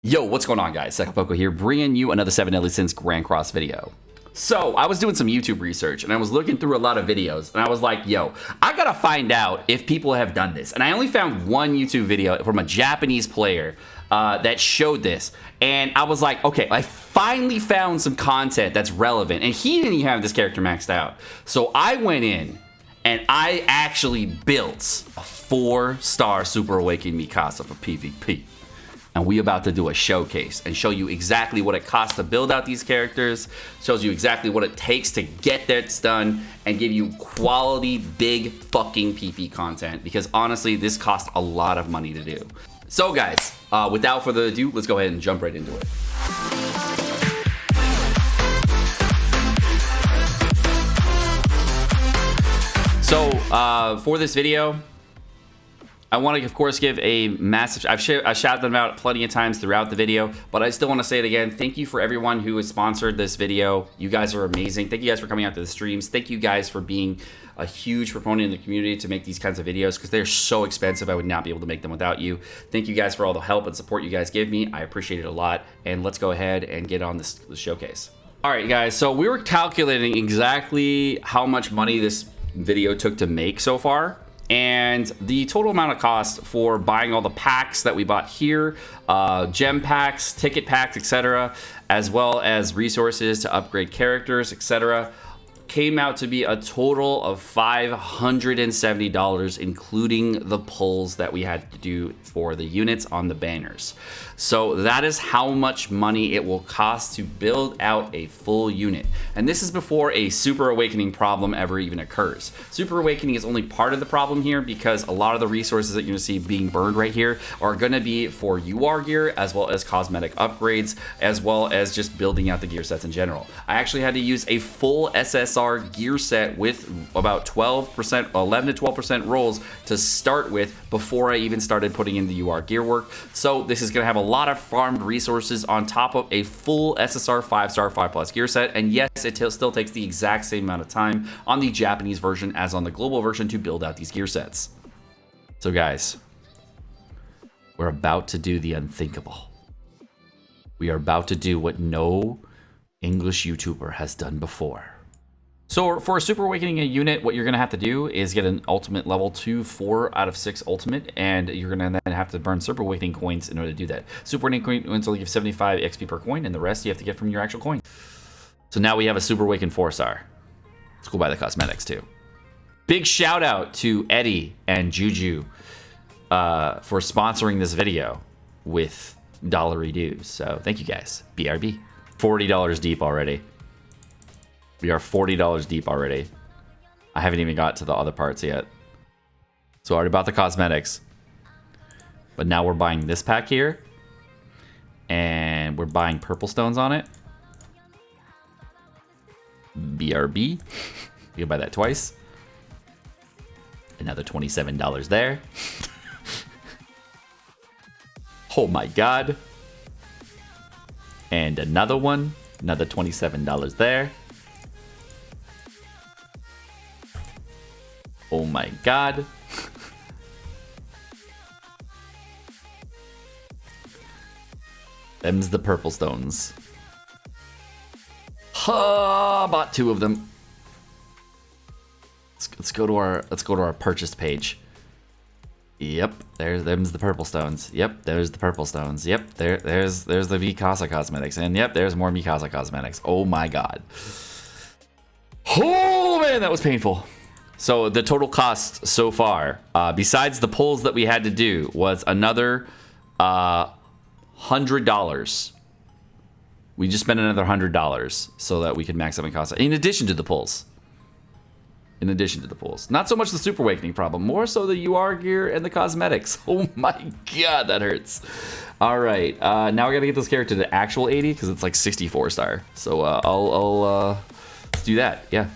Yo, what's going on, guys? Sekapoko here, bringing you another 7 Deadly Sins Grand Cross video. So, I was doing some YouTube research, and I was looking through a lot of videos, and I was like, yo, I gotta find out if people have done this. And I only found one YouTube video from a Japanese player that showed this. And I was like, okay, I finally found some content that's relevant. And he didn't even have this character maxed out. So I went in, and I actually built a 4-star Super Awakening Mikasa for PvP. And we about to do a showcase and show you exactly what it costs to build out these characters, shows you exactly what it takes to get that done, and give you quality, big fucking PP content. Because honestly, this costs a lot of money to do. So guys, without further ado, let's go ahead and jump right into it. So for this video, I want to, of course, give a massive... I've shouted them out plenty of times throughout the video, but I still want to say it again. Thank you for everyone who has sponsored this video. You guys are amazing. Thank you guys for coming out to the streams. Thank you guys for being a huge proponent in the community to make these kinds of videos, because they're so expensive. I would not be able to make them without you. Thank you guys for all the help and support you guys give me. I appreciate it a lot. And let's go ahead and get on this showcase. All right, guys. So we were calculating exactly how much money this video took to make so far. And the total amount of cost for buying all the packs that we bought here, gem packs, ticket packs, etc., as well as resources to upgrade characters, etc., came out to be a total of $570, including the pulls that we had to do for the units on the banners. So that is how much money it will cost to build out a full unit. And this is before a Super Awakening problem ever even occurs. Super Awakening is only part of the problem here, because a lot of the resources that you're gonna see being burned right here are gonna be for UR gear, as well as cosmetic upgrades, as well as just building out the gear sets in general. I actually had to use a full SSR gear set with about 12%, 11 to 12% rolls to start with before I even started putting in the UR gear work. So this is gonna have a lot of farmed resources on top of a full SSR 5-star 5+ gear set. And yes, it still takes the exact same amount of time on the Japanese version as on the global version to build out these gear sets. So guys, we're about to do the unthinkable. We are about to do what no English YouTuber has done before. So for Super Awakening a unit, what you're going to have to do is get an ultimate level 2, 4 out of 6 ultimate, and you're going to then have to burn Super Awakening coins in order to do that. Super Awakening coins only give 75 XP per coin, and the rest you have to get from your actual coin. So now we have a Super Awakened 4-star. Let's go buy the cosmetics too. Big shout out to Eddie and Juju for sponsoring this video with dollary dues. So thank you guys. BRB. $40 deep already. We are $40 deep already. I haven't even got to the other parts yet. So I already bought the cosmetics. But now we're buying this pack here. And we're buying purple stones on it. BRB. You can buy that twice. Another $27 there. Oh my god. And another one. Another $27 there. Oh my god. Them's the purple stones. Ha! Bought 2 of them. Let's go to our purchased page. Yep, them's the purple stones. Yep, there's the purple stones. Yep, there's the Mikasa cosmetics. And yep, there's more Mikasa cosmetics. Oh my god. Oh man, that was painful. So the total cost so far, besides the pulls that we had to do, was another $100. We just spent another $100 so that we could max out Mikasa, in addition to the pulls. In addition to the pulls. Not so much the Super Awakening problem, more so the UR gear and the cosmetics. Oh my god, that hurts. All right, now we gotta get this character to actual 80, because it's like 64-star. So let's do that, yeah.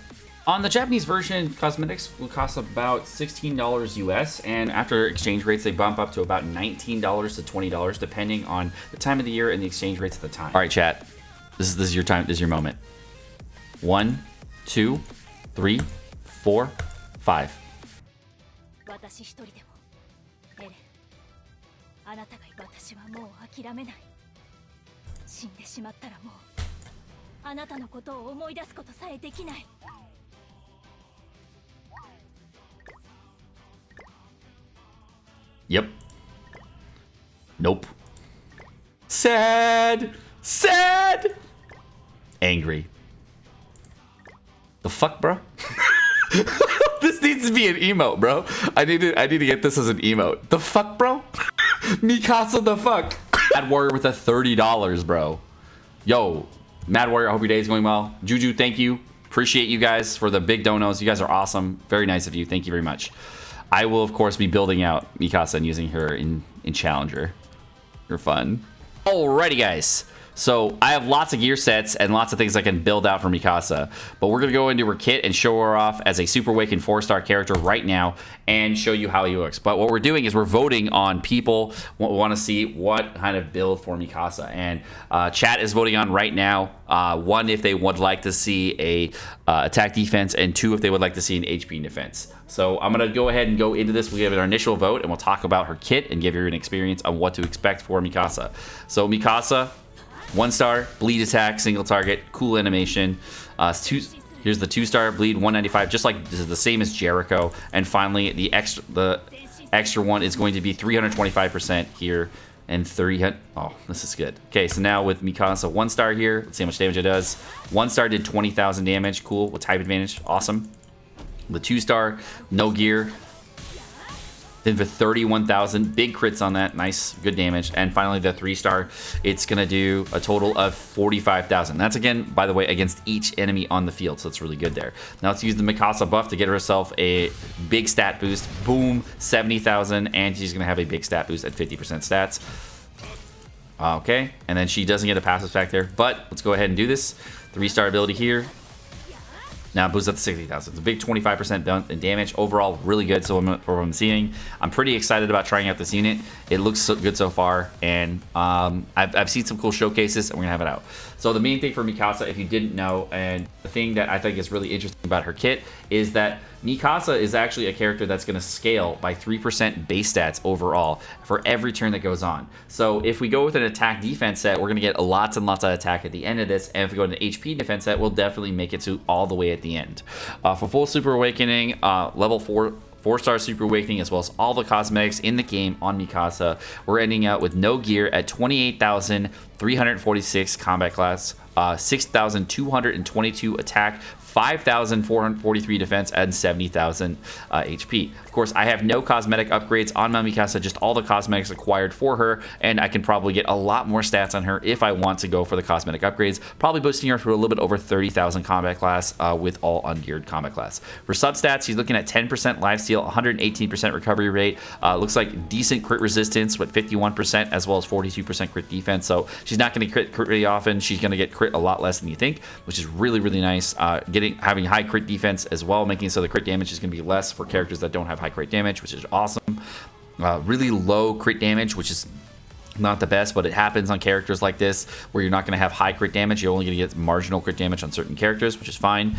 On the Japanese version, cosmetics will cost about $16 US, and after exchange rates, they bump up to about $19 to $20, depending on the time of the year and the exchange rates at the time. All right, chat. This is your time. This is your moment. 1, 2, 3, 4, 5. 私一人でもエレン、あなたが私はもう諦めない。死んでしまったらもうあなたのことを思い出すことさえできない。 Yep. Nope. Sad. Sad. Angry. The fuck, bro? This needs to be an emote, bro. I need to get this as an emote. The fuck, bro? Mikasa the fuck. Mad Warrior with a $30, bro. Yo, Mad Warrior, I hope your day is going well. Juju, thank you. Appreciate you guys for the big donos. You guys are awesome. Very nice of you. Thank you very much. I will, of course, be building out Mikasa and using her in Challenger. You're fun. Alrighty, guys. So I have lots of gear sets and lots of things I can build out for Mikasa. But we're going to go into her kit and show her off as a Super Awakened 4-star character right now and show you how he looks. But what we're doing is we're voting on people who want to see what kind of build for Mikasa. And chat is voting on right now. 1, if they would like to see a attack defense, and 2, if they would like to see an HP defense. So I'm going to go ahead and go into this. We'll give it our initial vote, and we'll talk about her kit and give you an experience on what to expect for Mikasa. So Mikasa, 1-star, bleed attack, single target, cool animation. Here's the 2-star, bleed 195, just like this is the same as Jericho. And finally, the extra one is going to be 325% here and 30. Oh, this is good. Okay, so now with Mikasa 1-star here, let's see how much damage it does. 1-star did 20,000 damage, cool, with type advantage, awesome. The 2-star, no gear, did for 31,000, big crits on that, nice, good damage. And finally the 3-star, it's gonna do a total of 45,000. That's again, by the way, against each enemy on the field, so it's really good there. Now let's use the Mikasa buff to get herself a big stat boost. Boom, 70,000, and she's gonna have a big stat boost at 50% stats. Okay, and then she doesn't get a passive effect there, but let's go ahead and do this. 3-star ability here. Now boosts up to 60,000. It's a big 25% bump in damage. Overall, really good. So for what I'm seeing, I'm pretty excited about trying out this unit. It looks so good so far, and I've seen some cool showcases, and we're gonna have it out. So the main thing for Mikasa, if you didn't know, and the thing that I think is really interesting about her kit, is that Mikasa is actually a character that's going to scale by 3% base stats overall for every turn that goes on. So if we go with an attack defense set, we're going to get lots and lots of attack at the end of this. And if we go to an HP defense set, we'll definitely make it to all the way at the end. For full Super Awakening, level 4-star Super Awakening, as well as all the cosmetics in the game on Mikasa, we're ending out with no gear at 28,346 combat class, 6,222 attack, 5,443 defense, and 70,000 HP. Of course, I have no cosmetic upgrades on my Mikasa, just all the cosmetics acquired for her, and I can probably get a lot more stats on her if I want to go for the cosmetic upgrades, probably boosting her for a little bit over 30,000 combat class with all ungeared combat class. For substats, she's looking at 10% lifesteal, 118% recovery rate, looks like decent crit resistance with 51%, as well as 42% crit defense, so she's not going to crit really often. She's going to get crit a lot less than you think, which is really, really nice. Having high crit defense as well, making so the crit damage is going to be less for characters that don't have high crit damage, which is awesome. Really low crit damage, which is not the best, but it happens on characters like this where you're not going to have high crit damage. You're only going to get marginal crit damage on certain characters, which is fine.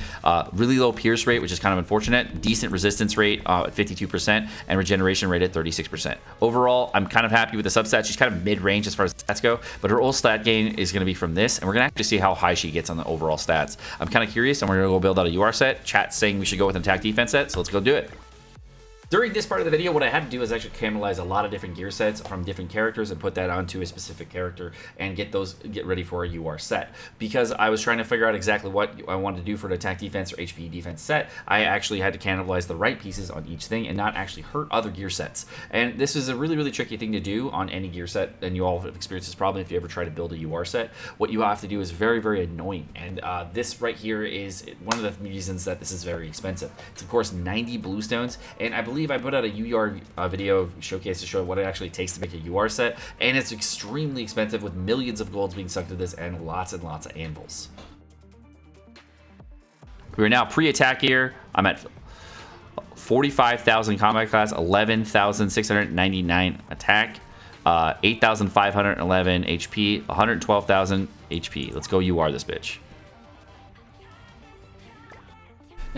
Really low pierce rate, which is kind of unfortunate. Decent resistance rate at 52%, and regeneration rate at 36%. Overall, I'm kind of happy with the substats. She's kind of mid-range as far as stats go, but her ult stat gain is going to be from this, and we're going to actually see how high she gets on the overall stats. I'm kind of curious, and we're going to go build out a UR set. Chat's saying we should go with an attack defense set, so let's go do it. During this part of the video, what I had to do is actually cannibalize a lot of different gear sets from different characters and put that onto a specific character and get ready for a UR set. Because I was trying to figure out exactly what I wanted to do for an attack defense or HP defense set, I actually had to cannibalize the right pieces on each thing and not actually hurt other gear sets. And this is a really, really tricky thing to do on any gear set, and you all have experienced this problem if you ever try to build a UR set. What you have to do is very, very annoying. And this right here is one of the reasons that this is very expensive. It's, of course, 90 bluestones, and I believe I put out a UR video showcase to show what it actually takes to make a UR set, and it's extremely expensive with millions of golds being sunk to this and lots of anvils. We are now pre-attack here. I'm at 45,000 combat class, 11,699 attack, 8,511 HP, 112,000 HP. Let's go UR this bitch.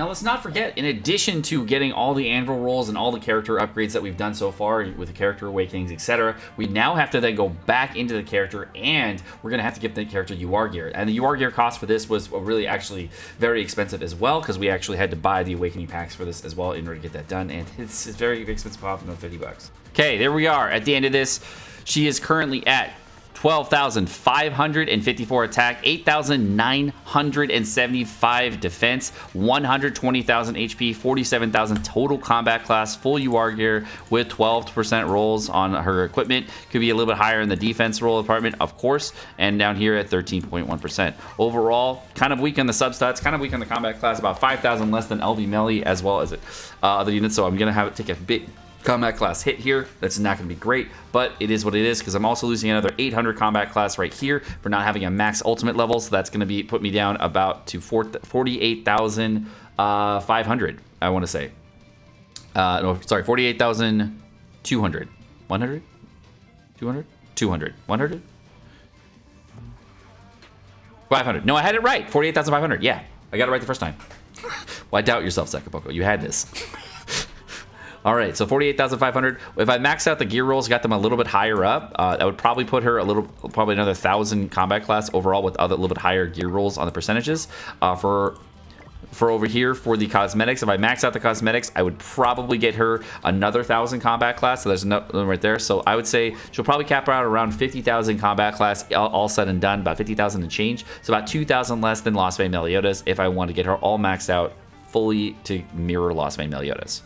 Now let's not forget, in addition to getting all the anvil rolls and all the character upgrades that we've done so far with the character awakenings, etc., we now have to then go back into the character, and we're going to have to give the character UR gear. And the UR gear cost for this was really actually very expensive as well, because we actually had to buy the awakening packs for this as well in order to get that done, and it's very expensive, off another $50. Okay, there we are at the end of this. She is currently at 12,554 attack, 8,975 defense, 120,000 HP, 47,000 total combat class, full UR gear with 12% rolls on her equipment. Could be a little bit higher in the defense roll department, of course, and down here at 13.1%. Overall, kind of weak on the substats, kind of weak on the combat class, about 5,000 less than LV melee as well as other units, so I'm going to have it take a bit combat class hit here. That's not going to be great, but it is what it is, because I'm also losing another 800 combat class right here for not having a max ultimate level, so that's going to be put me down about to 48,500, I want to say. No, sorry, 48,200. 100? 200? 200. 100? 500. No, I had it right. 48,500. Yeah, I got it right the first time. Why doubt yourself, Sekapoko? You had this. All right, so 48,500. If I max out the gear rolls, got them a little bit higher up, that would probably put her probably another 1,000 combat class overall with other little bit higher gear rolls on the percentages. For over here for the cosmetics, if I max out the cosmetics, I would probably get her another 1,000 combat class. So there's another right there. So I would say she'll probably cap out around 50,000 combat class, all said and done, about 50,000 and change. So about 2,000 less than Lost Vein Meliodas if I want to get her all maxed out fully to mirror Lost Vein Meliodas.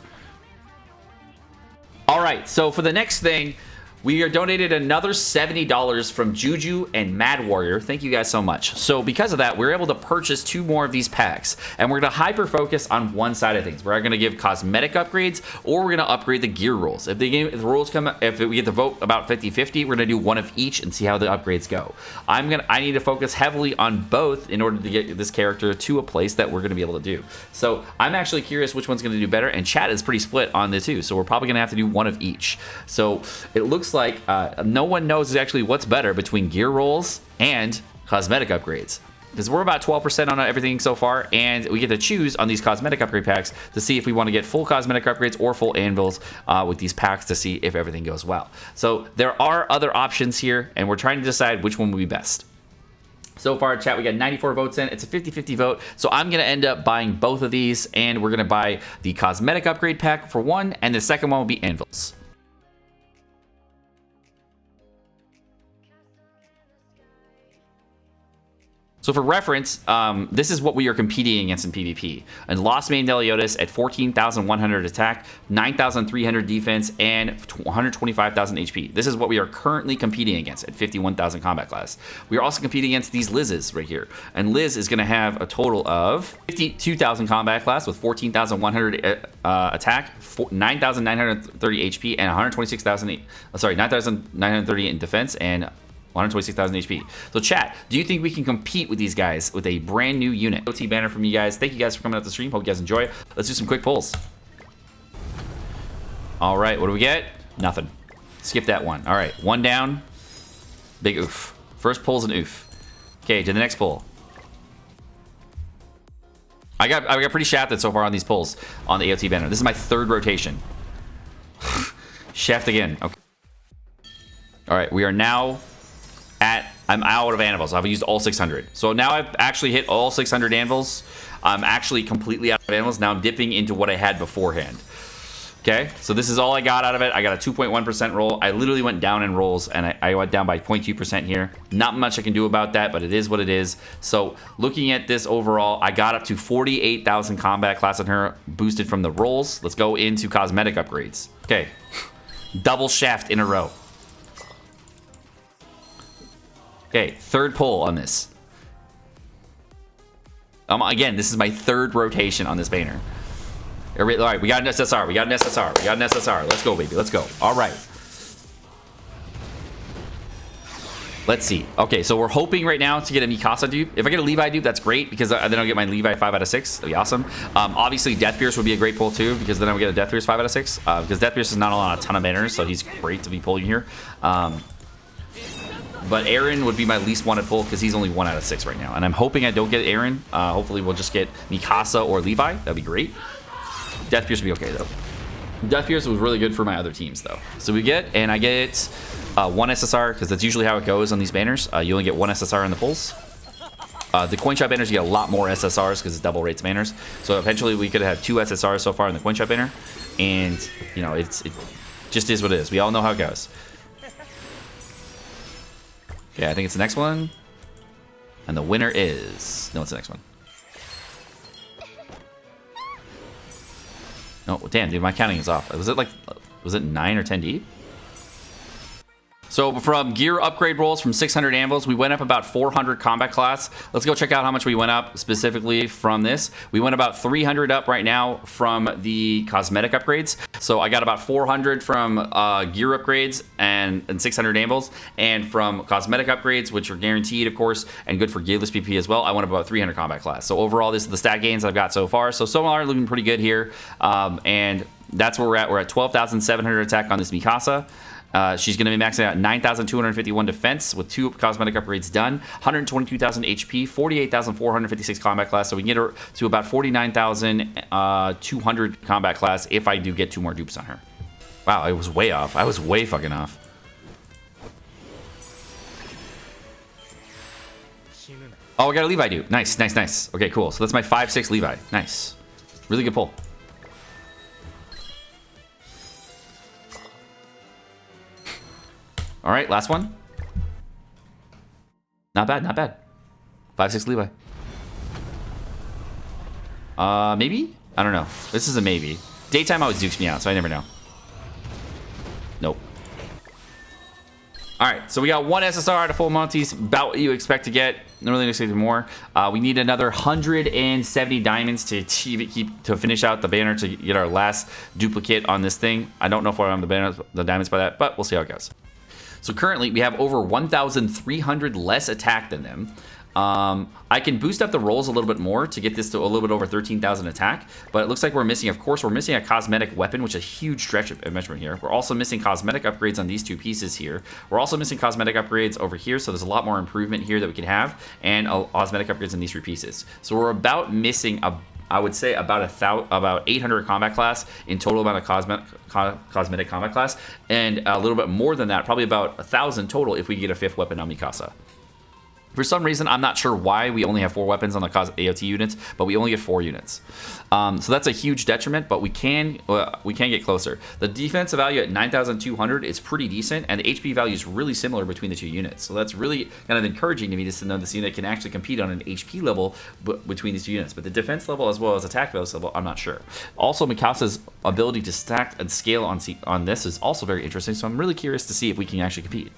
All right, so for the next thing, we are donated another $70 from Juju and Mad Warrior. Thank you guys so much. So because of that, we're able to purchase 2 more of these packs, and we're going to hyper focus on one side of things. We're going to give cosmetic upgrades, or we're going to upgrade the gear rolls. If the rolls come, if we get the vote about 50-50, we're going to do one of each and see how the upgrades go. I need to focus heavily on both in order to get this character to a place that we're going to be able to do. So I'm actually curious which one's going to do better, and chat is pretty split on the two. So we're probably going to have to do one of each. So it looks like no one knows actually what's better between gear rolls and cosmetic upgrades, because we're about 12% on everything so far, and we get to choose on these cosmetic upgrade packs to see if we want to get full cosmetic upgrades or full anvils with these packs to see if everything goes well. So there are other options here, and we're trying to decide which one will be best. So far, chat, we got 94 votes in. It's a 50-50 vote, so I'm going to end up buying both of these, and we're going to buy the cosmetic upgrade pack for one, and the second one will be anvils. So for reference, this is what we are competing against in PvP. And Lost Vein Meliodas at 14,100 attack, 9,300 defense, and 125,000 HP. This is what we are currently competing against at 51,000 combat class. We are also competing against these Lizzes right here. And Liz is going to have a total of 52,000 combat class with 14,100 attack, 9,930 HP, and 9,930 in defense, and 126,000 HP. So chat, do you think we can compete with these guys with a brand new unit? OT banner from you guys. Thank you guys for coming out the stream. Hope you guys enjoy. Let's do some quick pulls. All right, what do we get? Nothing. Skip that one. All right, one down. Big oof. First pull's an oof. Okay, to the next pull. I got pretty shafted so far on these pulls on the AOT banner. This is my 3rd rotation. Shaft again. Okay. All right, we are now I'm out of anvils. I've used all 600. So now I've actually hit all 600 anvils. I'm actually completely out of anvils. Now I'm dipping into what I had beforehand. Okay, so this is all I got out of it. I got a 2.1% roll. I literally went down in rolls, and I went down by 0.2% here. Not much I can do about that, but it is what it is. So looking at this overall, I got up to 48,000 combat class on her, boosted from the rolls. Let's go into cosmetic upgrades. Okay, double shaft in a row. Okay, 3rd pull on this. Again, this is my 3rd rotation on this banner. All right, we got an SSR. We got an SSR. We got an SSR. Let's go, baby. Let's go. All right. Let's see. Okay, so we're hoping right now to get a Mikasa dupe. If I get a Levi dupe, that's great, because then I'll get my Levi 5 out of 6. That'd be awesome. Obviously, Death Pierce would be a great pull too, because then I would get a Death Pierce 5 out of 6. Because Death Pierce is not on a ton of banners, so he's great to be pulling here. But Aaron would be my least wanted pull because he's only 1 out of 6 right now. And I'm hoping I don't get Aaron. Hopefully we'll just get Mikasa or Levi. That'd be great. Death Pierce would be okay, though. Death Pierce was really good for my other teams, though. So we get, and I get 1 SSR, because that's usually how it goes on these banners. You only get 1 SSR in the pulls. The coin shop banners, you get a lot more SSRs because it's double rates banners. So eventually we could have 2 SSRs so far in the coin shop banner. And, you know, it just is what it is. We all know how it goes. Okay, I think it's the next one. And the winner is... No, it's the next one. No, damn, dude, my counting is off. Was it 9 or 10 deep? So from gear upgrade rolls from 600 anvils, we went up about 400 combat class. Let's go check out how much we went up specifically from this. We went about 300 up right now from the cosmetic upgrades. So I got about 400 from gear upgrades and 600 anvils, and from cosmetic upgrades, which are guaranteed, of course, and good for gearless PP as well. I went up about 300 combat class. So overall, this is the stat gains I've got so far. So far, looking pretty good here, and that's where we're at. We're at 12,700 attack on this Mikasa. She's going to be maxing out 9,251 defense with 2 cosmetic upgrades done, 122,000 HP, 48,456 combat class. So we can get her to about 49,200 combat class if I do get 2 more dupes on her. Wow, I was way off. I was way fucking off. Oh, I got a Levi dupe. Nice, nice, nice. Okay, cool. So that's my 5-6 Levi. Nice. Really good pull. All right, last one. Not bad, not bad. 5-6 Levi. Maybe? I don't know. This is a maybe. Daytime always dukes me out, so I never know. Nope. All right, so we got 1 SSR out of full Monty's, about what you expect to get. Not really expecting more. We need another 170 diamonds to finish out the banner to get our last duplicate on this thing. I don't know if we'll have the diamonds by that, but we'll see how it goes. So currently we have over 1,300 less attack than them. I can boost up the rolls a little bit more to get this to a little bit over 13,000 attack, but it looks like we're missing, of course, we're missing a cosmetic weapon, which is a huge stretch of measurement here. We're also missing cosmetic upgrades on these 2 pieces here. We're also missing cosmetic upgrades over here, so there's a lot more improvement here that we can have, and cosmetic upgrades in these 3 pieces. So we're about missing I would say about 800 combat class in total amount of cosmetic combat class, and a little bit more than that, probably about 1,000 total if we get a 5th weapon on Mikasa. For some reason, I'm not sure why we only have 4 weapons on the AOT units, but we only get 4 units. So that's a huge detriment, but we can get closer. The defensive value at 9,200 is pretty decent, and the HP value is really similar between the 2 units. So that's really kind of encouraging to me to know this unit can actually compete on an HP level between these 2 units. But the defense level as well as attack level, I'm not sure. Also, Mikasa's ability to stack and scale on this is also very interesting, so I'm really curious to see if we can actually compete.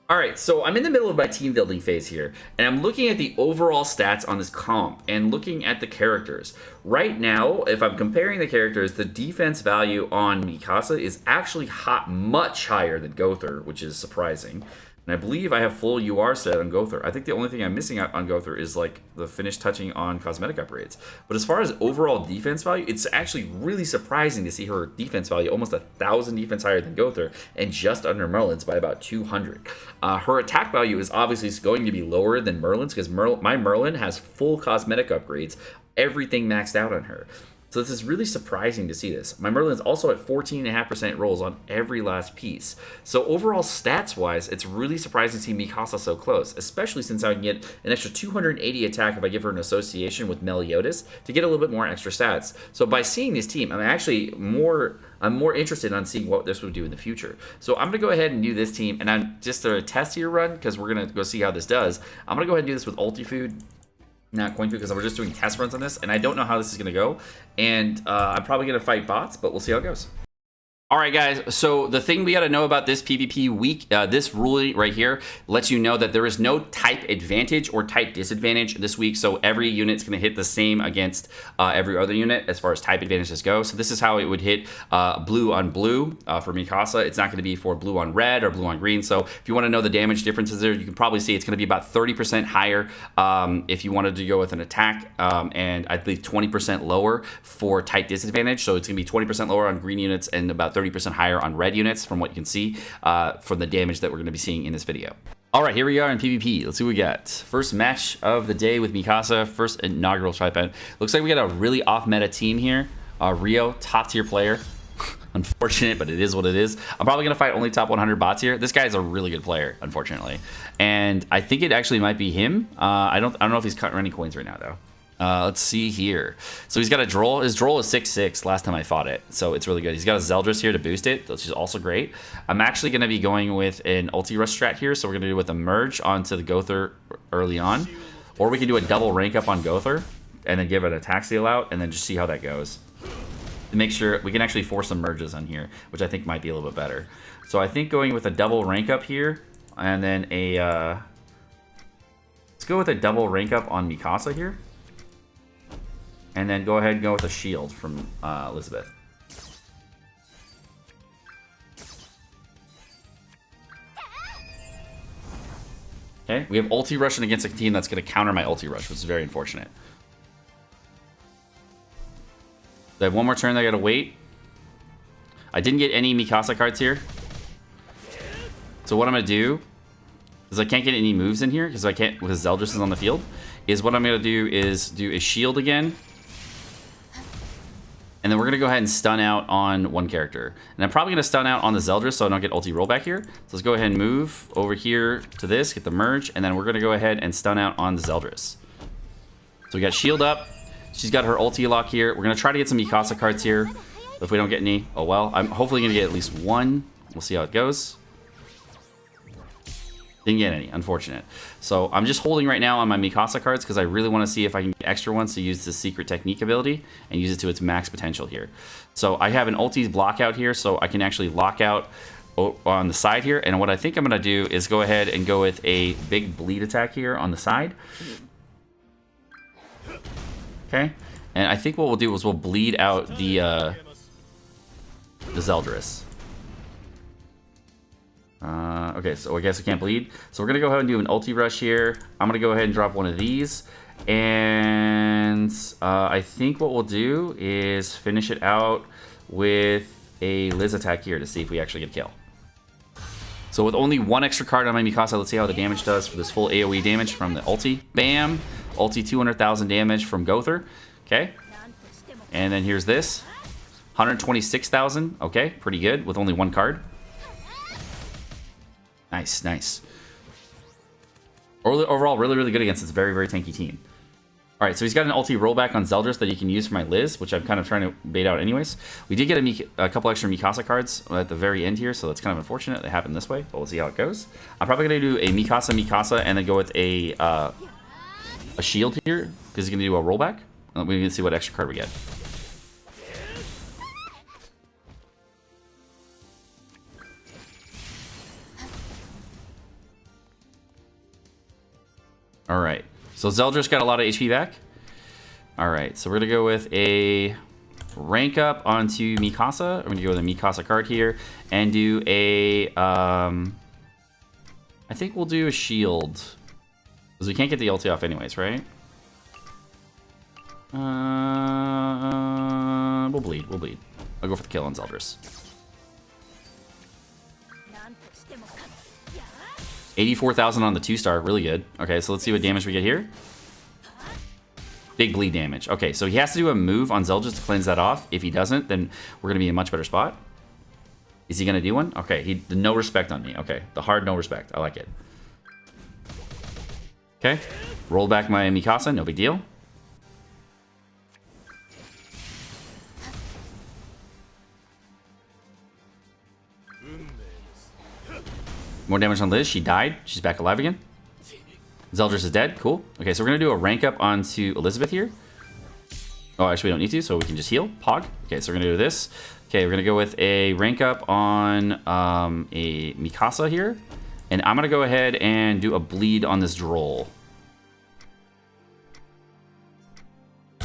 All right, so I'm in the middle of my team building phase here, and I'm looking at the overall stats on this comp and looking at the characters. Right now, if I'm comparing the characters, the defense value on Mikasa is actually much higher than Gother, which is surprising. And I believe I have full UR set on Gother. I think the only thing I'm missing out on Gother is like the finish touching on cosmetic upgrades. But as far as overall defense value, it's actually really surprising to see her defense value almost 1,000 defense higher than Gother and just under Merlin's by about 200. Her attack value is obviously going to be lower than Merlin's because my Merlin has full cosmetic upgrades, everything maxed out on her. So this is really surprising to see this. My Merlin's also at 14.5% rolls on every last piece. So overall stats-wise, it's really surprising to see Mikasa so close, especially since I can get an extra 280 attack if I give her an association with Meliodas to get a little bit more extra stats. So by seeing this team, I'm more interested in seeing what this would do in the future. So I'm going to go ahead and do this team, and I'm just a testier run because we're going to go see how this does. I'm going to go ahead and do this with Ultifood. Not going to because we're just doing test runs on this, and I don't know how this is going to go. And I'm probably going to fight bots, but we'll see how it goes. All right, guys, so the thing we got to know about this PvP week, this rule right here lets you know that there is no type advantage or type disadvantage this week, so every unit's going to hit the same against every other unit as far as type advantages go. So this is how it would hit blue on blue for Mikasa. It's not going to be for blue on red or blue on green, so if you want to know the damage differences there, you can probably see it's going to be about 30% higher if you wanted to go with an attack, and I believe 20% lower for type disadvantage, so it's going to be 20% lower on green units and about 30% higher on red units from what you can see from the damage that we're going to be seeing in this video. All right, here we are in PvP. Let's see what we got. First match of the day with Mikasa, first inaugural tripod. Looks like we got a really off-meta team here. Rio, top-tier player. Unfortunate, but it is what it is. I'm probably going to fight only top 100 bots here. This guy's a really good player, unfortunately. And I think it actually might be him. I don't know if he's cutting any coins right now, though. Let's see here. So he's got a Droll. His Droll is 6/6 last time I fought it, so it's really good. He's got a Zeldris here to boost it, which is also great. I'm actually going to be going with an ulti rush strat here, so we're going to do with a merge onto the Gother early on. Or we can do a double rank up on Gother, and then give it an attack seal out, and then just see how that goes. To make sure we can actually force some merges on here, which I think might be a little bit better. So I think going with a double rank up here, and then a... let's go with a double rank up on Mikasa here. And then go ahead and go with a shield from Elizabeth. Okay, we have ulti rushing against a team that's going to counter my ulti rush, which is very unfortunate. I have one more turn that I got to wait. I didn't get any Mikasa cards here. So what I'm going to do, because I can't get any moves in here, because I can't, because Zeldris is on the field, is what I'm going to do is do a shield again. And then we're going to go ahead and stun out on one character. And I'm probably going to stun out on the Zeldris so I don't get ulti rollback here. So let's go ahead and move over here to this, get the merge, and then we're going to go ahead and stun out on the Zeldris. So we got shield up. She's got her ulti lock here. We're going to try to get some Mikasa cards here. If we don't get any, oh well. I'm hopefully going to get at least one. We'll see how it goes. Didn't get any, unfortunate. So I'm just holding right now on my Mikasa cards because I really want to see if I can get extra ones to use the secret technique ability and use it to its max potential here. So I have an ulti block out here so I can actually lock out on the side here. And what I think I'm going to do is go ahead and go with a big bleed attack here on the side. Okay. And I think what we'll do is we'll bleed out the Zeldris. Okay, so I guess I can't bleed. So we're going to go ahead and do an ulti rush here. I'm going to go ahead and drop one of these. And I think what we'll do is finish it out with a Liz attack here to see if we actually get a kill. So with only one extra card on my Mikasa, let's see how the damage does for this full AoE damage from the ulti. Bam! Ulti 200,000 damage from Gother. Okay. And then here's this. 126,000. Okay, pretty good with only one card. Nice, nice. Overall, really, really good against this very, very tanky team. All right, so he's got an ulti rollback on Zeldris that he can use for my Liz, which I'm kind of trying to bait out anyways. We did get a couple extra Mikasa cards at the very end here, so that's kind of unfortunate. They happened this way, but we'll see how it goes. I'm probably going to do a Mikasa, and then go with a shield here, because he's going to do a rollback. We're going to see what extra card we get. All right, so Zeldris got a lot of HP back. All right, so we're gonna go with a rank up onto Mikasa. I'm gonna go with a Mikasa card here and do a, I think we'll do a shield. Because we can't get the ulti off anyways, right? We'll bleed, we'll bleed. I'll go for the kill on Zeldris. 84,000 on the 2-star, really good. Okay, so let's see what damage we get here. Big bleed damage. Okay, so he has to do a move on Zeldris to cleanse that off. If he doesn't, then we're gonna be in a much better spot. Is he gonna do one? Okay, no respect on me. Okay, the hard no respect. I like it. Okay, roll back my Mikasa, no big deal. More damage on Liz. She died. She's back alive again. Zeldris is dead. Cool. Okay, so we're going to do a rank up onto Elizabeth here. Oh, actually, we don't need to, so we can just heal. Pog. Okay, so we're going to do this. Okay, we're going to go with a rank up on a Mikasa here. And I'm going to go ahead and do a bleed on this Droll.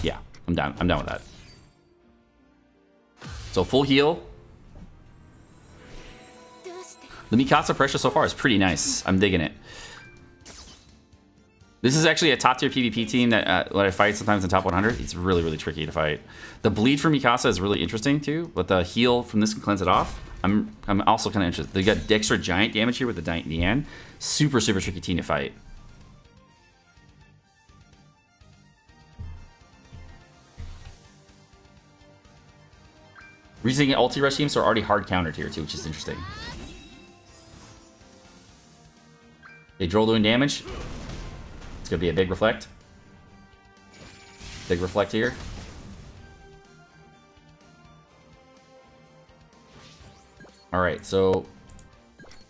Yeah, I'm down. I'm done with that. So full heal. The Mikasa pressure so far is pretty nice. I'm digging it. This is actually a top tier PvP team that I fight sometimes in top 100. It's really, really tricky to fight. The bleed from Mikasa is really interesting too, but the heal from this can cleanse it off. I'm also kind of interested. They got extra giant damage here with the Diane. Super, super tricky team to fight. Reasoning ulti rush teams are already hard countered here too, which is interesting. They Droll doing damage. It's gonna be a big reflect. Big reflect here. Alright, so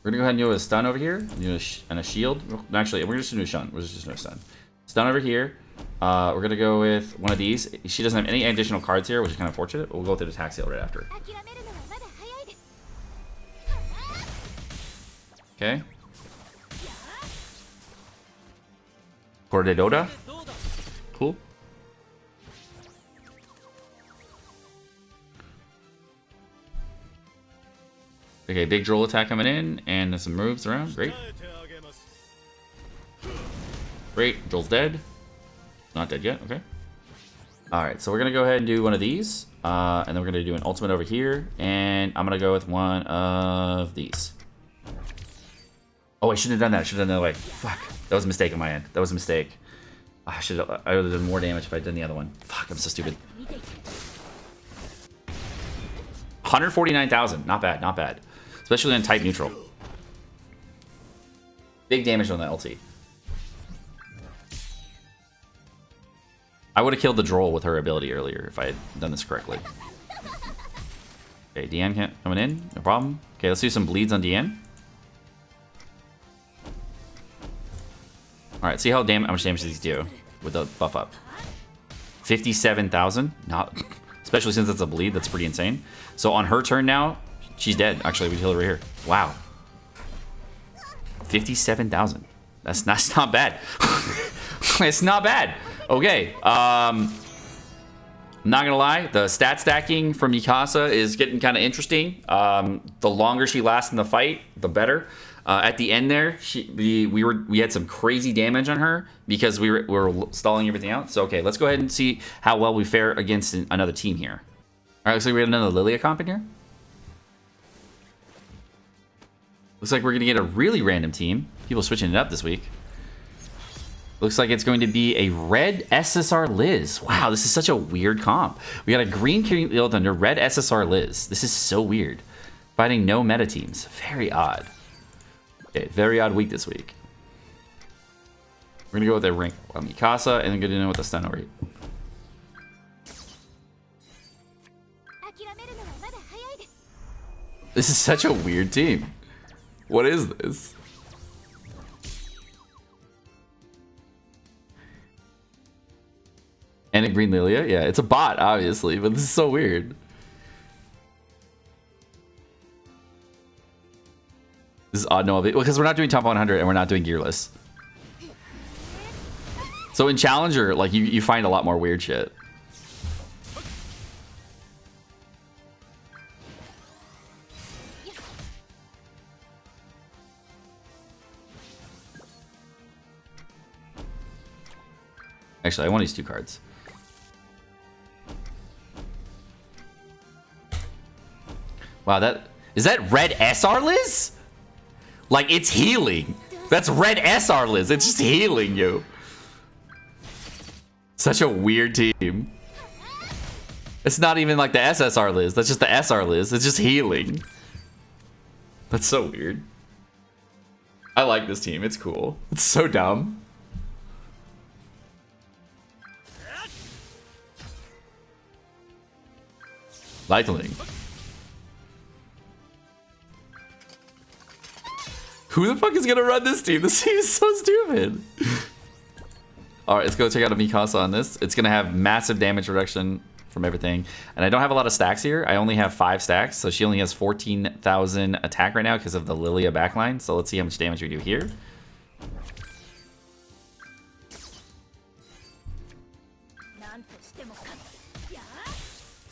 we're gonna go ahead and do a stun over here. And a shield. Actually, we're just gonna do a stun. We're just gonna stun. Stun over here. We're gonna go with one of these. She doesn't have any additional cards here, which is kind of fortunate, but we'll go with the attack seal right after. Okay. Cordedoda. Cool. Okay, big Droll attack coming in, and there's some moves around. Great. Great. Droll's dead. Not dead yet. Okay. Alright, so we're going to go ahead and do one of these. And then we're going to do an ultimate over here. And I'm going to go with one of these. Oh, I shouldn't have done that. I should have done the other way. Fuck. That was a mistake on my end. That was a mistake. I would have done more damage if I'd done the other one. Fuck, I'm so stupid. 149,000. Not bad, not bad. Especially on type neutral. Big damage on the LT. I would have killed the Droll with her ability earlier if I had done this correctly. Okay, Diane coming in. No problem. Okay, let's do some bleeds on Diane. Alright, see how much damage these do with the buff up. 57,000. Not, especially since it's a bleed, that's pretty insane. So on her turn now, she's dead. Actually, we heal her here. Wow. 57,000. That's not bad. It's not bad. Okay. I'm not gonna lie, the stat stacking from Mikasa is getting kind of interesting. The longer she lasts in the fight, the better. At the end there, we had some crazy damage on her because we were stalling everything out. So okay, let's go ahead and see how well we fare against another team here. All right, looks like we had another Lilia comp in here. Looks like we're gonna get a really random team. People switching it up this week. Looks like it's going to be a red SSR Liz. Wow, this is such a weird comp. We got a green Kill Thunder, red SSR Liz. This is so weird. Fighting no meta teams. Very odd. Okay, very odd week this week. We're gonna go with a rank on Mikasa and then get in with the stun over here. This is such a weird team. What is this? And a green Lilia? Yeah, it's a bot, obviously, but this is so weird. This is odd, no, because we're not doing top 100 and we're not doing gearless. So in Challenger, like you find a lot more weird shit. Actually, I want these two cards. Wow, is that red SR Liz? Like, it's healing. That's red SR Liz. It's just healing you. Such a weird team. It's not even like the SSR Liz. That's just the SR Liz. It's just healing. That's so weird. I like this team. It's cool. It's so dumb. Lightning. Who the fuck is gonna run this team? This team is so stupid. Alright, let's go check out a Mikasa on this. It's gonna have massive damage reduction from everything. And I don't have a lot of stacks here. I only have 5 stacks, so she only has 14,000 attack right now because of the Lilia backline. So let's see how much damage we do here.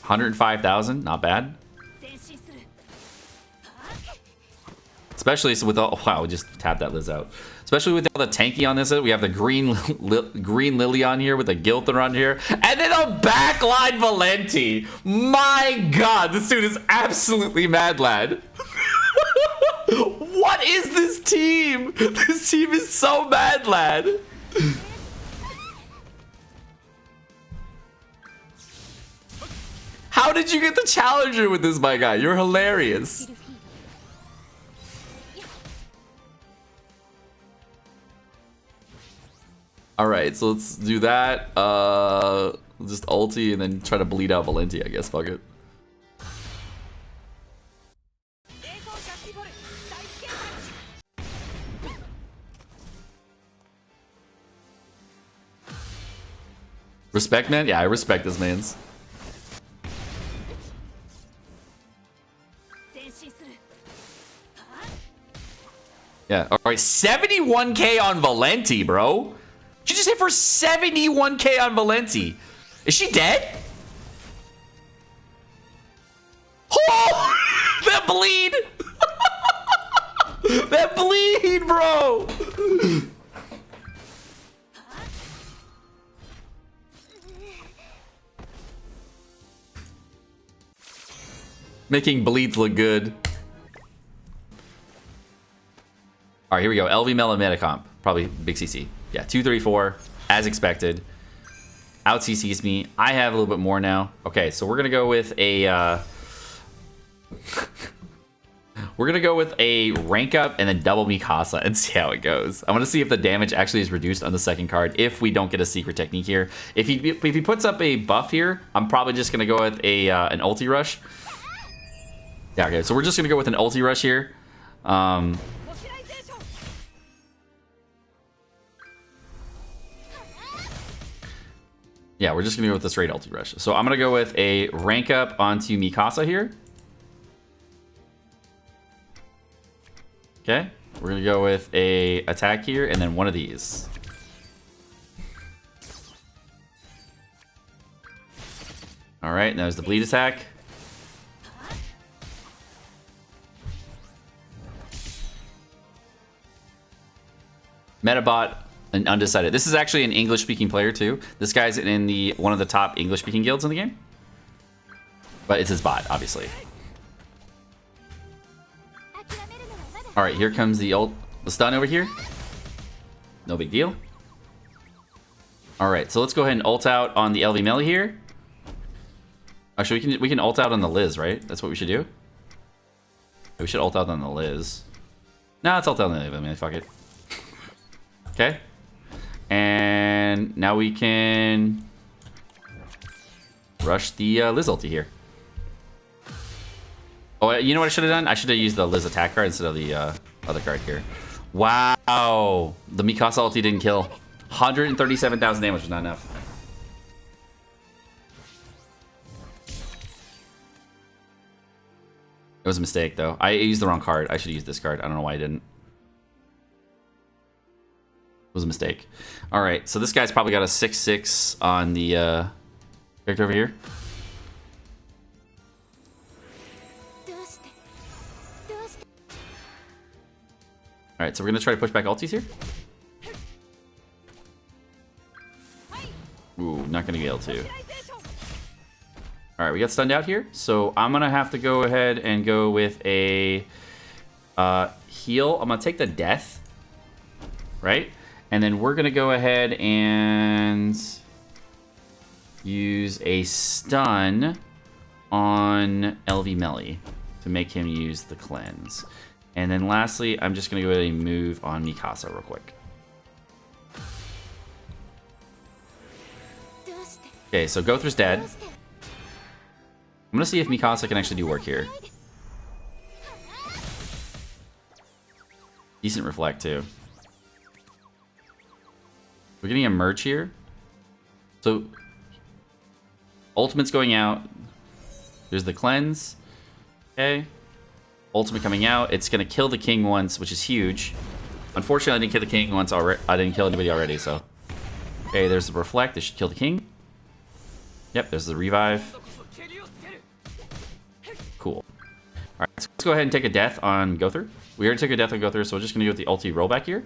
105,000, not bad. Especially with all, wow, we just tapped that Liz out. especially with all the tanky on this. We have the green lily on here with the Gilther on here. And then a backline Valenti. My God, this dude is absolutely mad, lad. What is this team? This team is so mad, lad. How did you get the challenger with this, my guy? You're hilarious. All right, so let's do that. Just ulti and then try to bleed out Valenti, I guess. Fuck it. Respect, man? Yeah, I respect this man's. Yeah, alright, 71k on Valenti, bro. She just hit for 71k on Valenti. Is she dead? Oh! That bleed! That bleed, bro! Making bleeds look good. All right, here we go. LV Mela Metacomp. Probably big CC. Yeah, 234, as expected. Out CCs me. I have a little bit more now. Okay, so we're gonna go with a we're gonna go with a rank up and then double Mikasa and see how it goes. I want to see if the damage actually is reduced on the second card if we don't get a secret technique here. If he puts up a buff here, I'm probably just gonna go with a an ulti rush. Yeah, okay, so we're just gonna go with an ulti rush here. Yeah, we're just gonna go with the straight ulti rush. So I'm gonna go with a rank up onto Mikasa here. Okay, we're gonna go with a attack here and then one of these. All right, and that was the bleed attack. Metabot and undecided. This is actually an English-speaking player too. This guy's in the one of the top English-speaking guilds in the game, but it's his bot, obviously. All right, here comes the stun over here. No big deal. All right, so let's go ahead and ult out on the LV Melee here. Actually, we can ult out on the Liz, right? That's what we should do. We should ult out on the Liz. No, let's ult out on the LV Melee. Fuck it. Okay. And now we can rush the Liz ulti here. Oh, you know what I should have done? I should have used the Liz attack card instead of the other card here. Wow. The Mikasa ulti didn't kill. 137,000 damage was not enough. It was a mistake, though. I used the wrong card. I should have used this card. I don't know why I didn't. It was a mistake. All right, so this guy's probably got a 6/6 on the character over here. All right, so we're gonna try to push back ultis here. Ooh, not gonna be able to. All right, we got stunned out here, so I'm gonna have to go ahead and go with a heal. I'm gonna take the death, right? And then we're gonna go ahead and use a stun on LV Melee to make him use the cleanse. And then lastly, I'm just gonna go ahead and move on Mikasa real quick. Okay, so Gother's dead. I'm gonna see if Mikasa can actually do work here. Decent reflect too. We're getting a merge here. So ultimate's going out. There's the cleanse. Okay. Ultimate coming out. It's gonna kill the king once, which is huge. Unfortunately, I didn't kill the king once already. I didn't kill anybody already, so. Okay, there's the reflect. This should kill the king. Yep, there's the revive. Cool. Alright, so let's go ahead and take a death on Gother. We already took a death on Gother, so we're just gonna go with the ulti rollback here.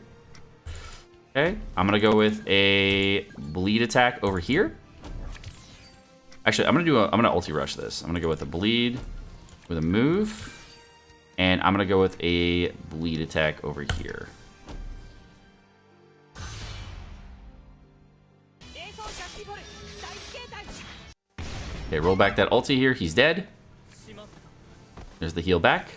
Okay, I'm gonna go with a bleed attack over here. Actually, I'm gonna ulti rush this. I'm gonna go with a bleed with a move, and I'm gonna go with a bleed attack over here. Okay, roll back that ulti here. He's dead. There's the heal back.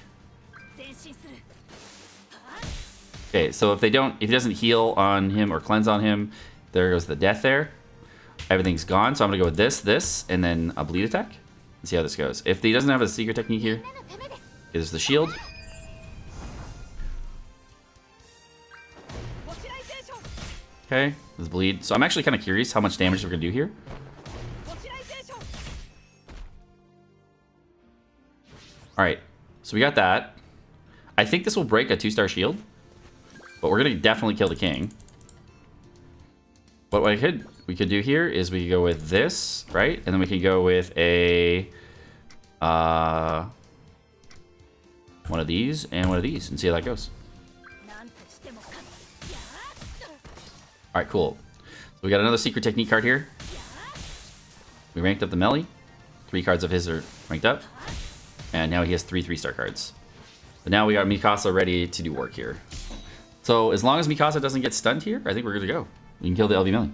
Okay, so if he doesn't heal on him or cleanse on him, there goes the death there. Everything's gone, so I'm gonna go with this, and then a bleed attack. And see how this goes. If he doesn't have a secret technique here, there's the shield. Okay, there's bleed. So I'm actually kind of curious how much damage we're gonna do here. Alright, so we got that. I think this will break a 2-star shield. But we're gonna definitely kill the king. But what we could do here is we could go with this, right? And then we could go with a one of these and one of these and see how that goes. Alright, cool. So we got another secret technique card here. We ranked up the melee. 3 cards of his are ranked up. And now he has 3 3-star cards. But now we got Mikasa ready to do work here. So as long as Mikasa doesn't get stunned here, I think we're good to go. We can kill the LV melee.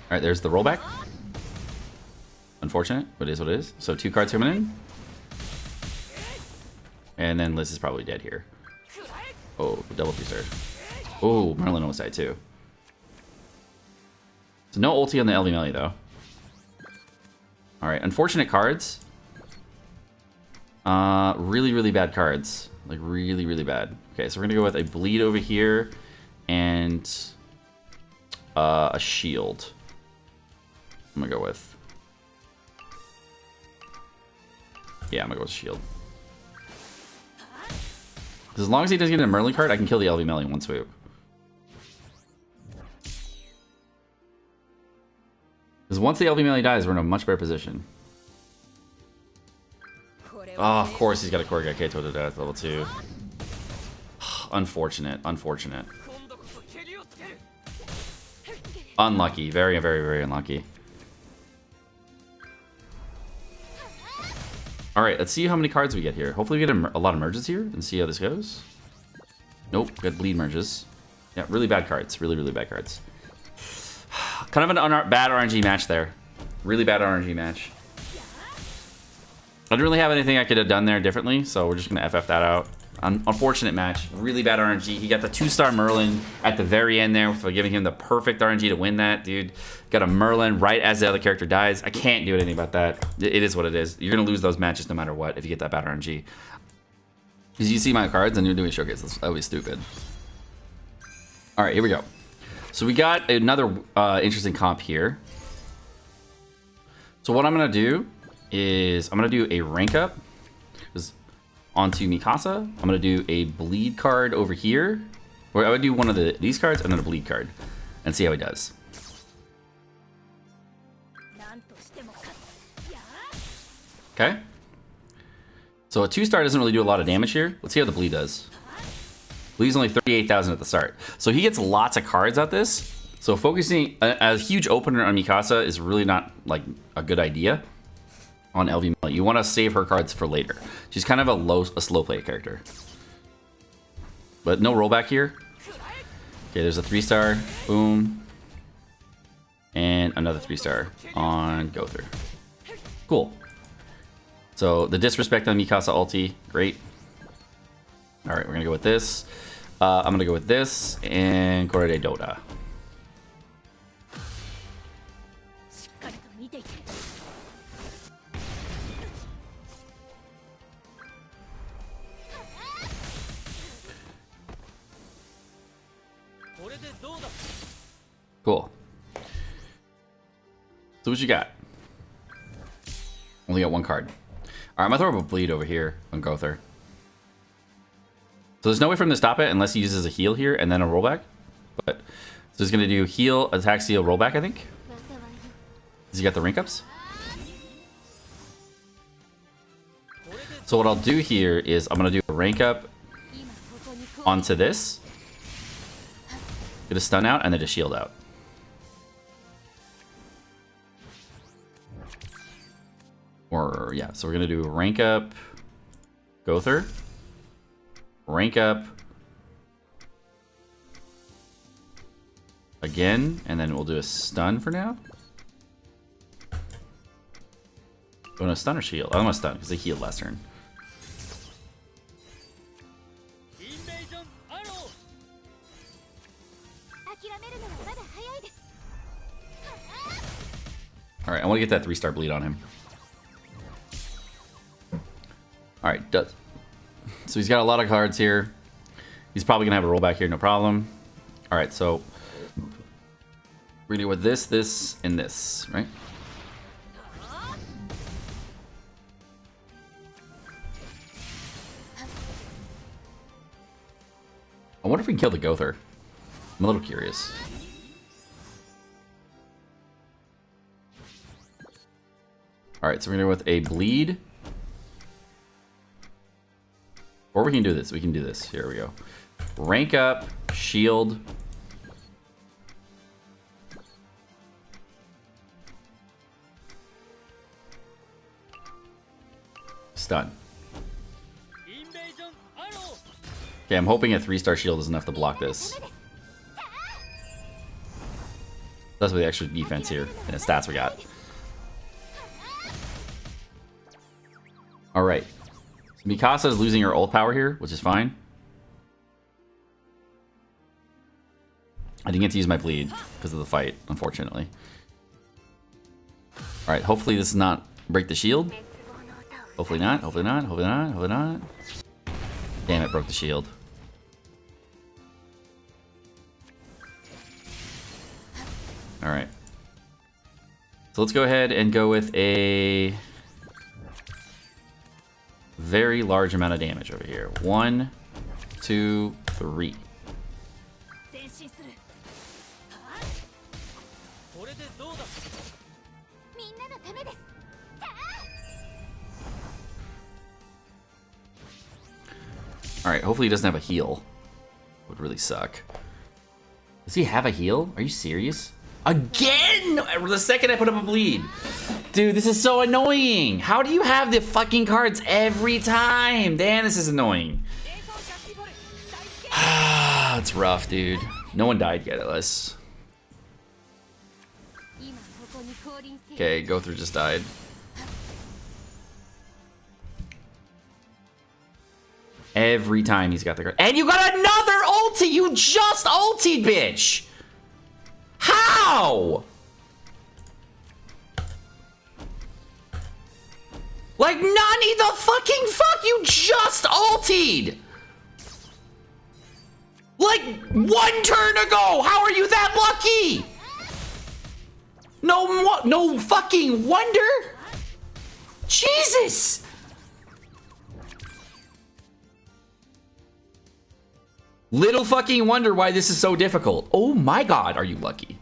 Alright, there's the rollback. Unfortunate, but it is what it is. So 2 cards coming in. And then Liz is probably dead here. Oh, double 3-star. Oh, Merlin almost died too. So no ulti on the LV melee though. Alright, unfortunate cards. Really, really bad cards. Like really, really bad. Okay, so we're gonna go with a bleed over here and a shield. I'm gonna go with. Yeah, I'm gonna go with shield. As long as he doesn't get a Merlin card, I can kill the LV melee in one swoop. Because once the LV melee dies, we're in a much better position. Oh, of course he's got a Korigake Keito to death, level 2. Unfortunate, unfortunate. Unlucky, very, very, very unlucky. Alright, let's see how many cards we get here. Hopefully we get a lot of merges here and see how this goes. Nope, we got bleed merges. Yeah, really bad cards, really, really bad cards. Kind of an bad RNG match there. Really bad RNG match. I didn't really have anything I could have done there differently, so we're just going to FF that out. Unfortunate match. Really bad RNG. He got the 2-star Merlin at the very end there for giving him the perfect RNG to win that, dude. Got a Merlin right as the other character dies. I can't do anything about that. It is what it is. You're going to lose those matches no matter what if you get that bad RNG. Because you see my cards and you're doing showcases. That would be stupid. Alright, here we go. So we got another interesting comp here. So what I'm going to do is I'm going to do a rank up onto Mikasa. I'm going to do a bleed card over here. Or I would do one of these cards and then a bleed card. And see how he does. Okay. So a 2-star doesn't really do a lot of damage here. Let's see how the bleed does. Bleed's only 38,000 at the start. So he gets lots of cards at this. So focusing a huge opener on Mikasa is really not like a good idea on LV melee. You want to save her cards for later. She's kind of a slow play character. But no rollback here. Okay, there's a 3-star. Boom. And another 3-star on go through. Cool. So the disrespect on Mikasa ulti, great. All right, we're gonna go with this. I'm gonna go with this and Korede Doda. Cool. So what you got? Only got 1 card. All right, I'm gonna throw up a bleed over here on Gother. So there's no way for him to stop it unless he uses a heal here and then a rollback. But so he's gonna do heal, attack, seal, rollback, I think. Does he got the rank ups? So what I'll do here is I'm gonna do a rank up onto this, get a stun out, and then a shield out. Or yeah, so we're gonna do rank up, Gother, rank up again, and then we'll do a stun for now. Oh no, stun or shield? I don't want to stun because they healed last turn. Alright, I want to get that 3-star bleed on him. Alright, does. So he's got a lot of cards here. He's probably going to have a rollback here, no problem. Alright, so we're going to do with this, this, and this, right? I wonder if we can kill the Gother. I'm a little curious. Alright, so we're gonna go with a bleed. Or we can do this. We can do this. Here we go. Rank up, shield. Stun. Okay, I'm hoping a 3-star shield is enough to block this. That's what the extra defense here and the stats we got. Alright. So Mikasa is losing her ult power here, which is fine. I didn't get to use my bleed because of the fight, unfortunately. Alright, hopefully this does not break the shield. Hopefully not, hopefully not, hopefully not, hopefully not. Damn, it broke the shield. Alright. So let's go ahead and go with a very large amount of damage over here. 1, 2, 3. Alright, hopefully he doesn't have a heal. Would really suck. Does he have a heal? Are you serious? Again! The second I put up a bleed. Dude, this is so annoying. How do you have the fucking cards every time? Damn, this is annoying. It's rough, dude. No one died yet, at least. Okay, Gother just died. Every time he's got the card. And you got another ulti! You just ultied, bitch! How? Like, Nani the fucking fuck? You just ultied! Like, 1 turn ago! How are you that lucky? No fucking wonder! Jesus! Little fucking wonder why this is so difficult. Oh my god, are you lucky?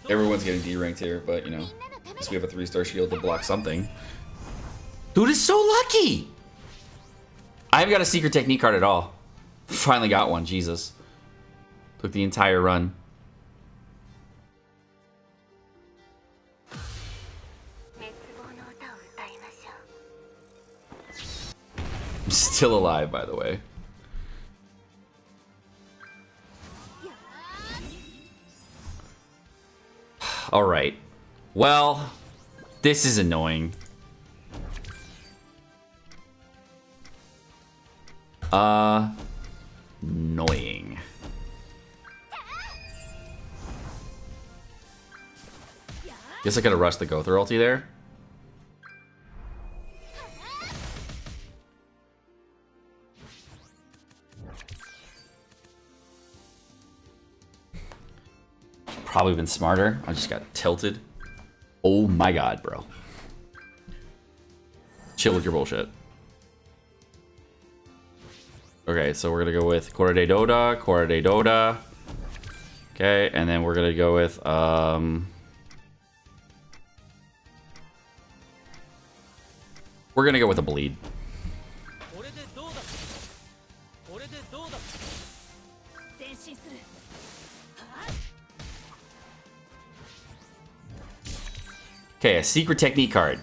Everyone's getting D-ranked here, but you know, at least we have a 3-star shield to block something. Dude is so lucky! I haven't got a secret technique card at all. Finally got one, Jesus. Took the entire run. I'm still alive, by the way. Alright. Well, this is annoying. Annoying. Guess I could have rushed the Gother ulti there. probably been smarter. I just got tilted. Oh my god, bro. Chill with your bullshit. Okay, so we're gonna go with Kore de Doda, Kore de Doda. Okay, and then we're gonna go with we're gonna go with a bleed. Okay, a secret technique card.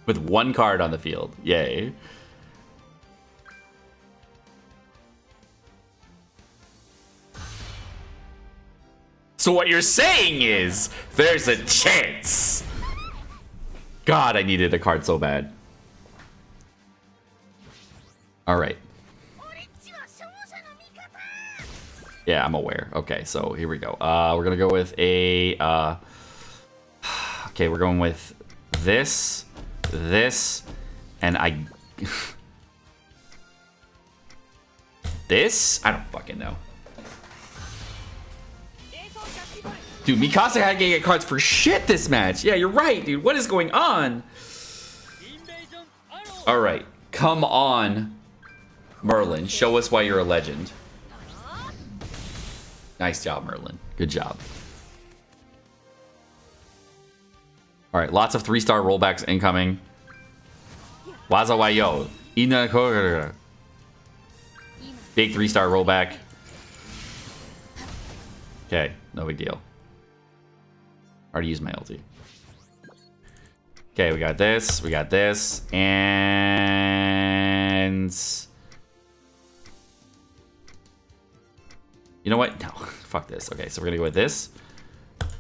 With one card on the field. Yay. So what you're saying is, there's a chance. God, I needed a card so bad. Alright. Yeah, I'm aware. Okay, so here we go. We're gonna go with a... okay, we're going with this, and I... this? I don't fucking know. Dude, Mikasa had to get cards for shit this match. Yeah, you're right, dude. What is going on? Alright, come on, Merlin. Show us why you're a legend. Nice job, Merlin. Good job. Alright, lots of 3-star rollbacks incoming. Wazawayo. Ina Kogura. Big 3-star rollback. Okay, no big deal. Already used my ulti. Okay, we got this, and... you know what? No, fuck this. Okay, so we're gonna go with this.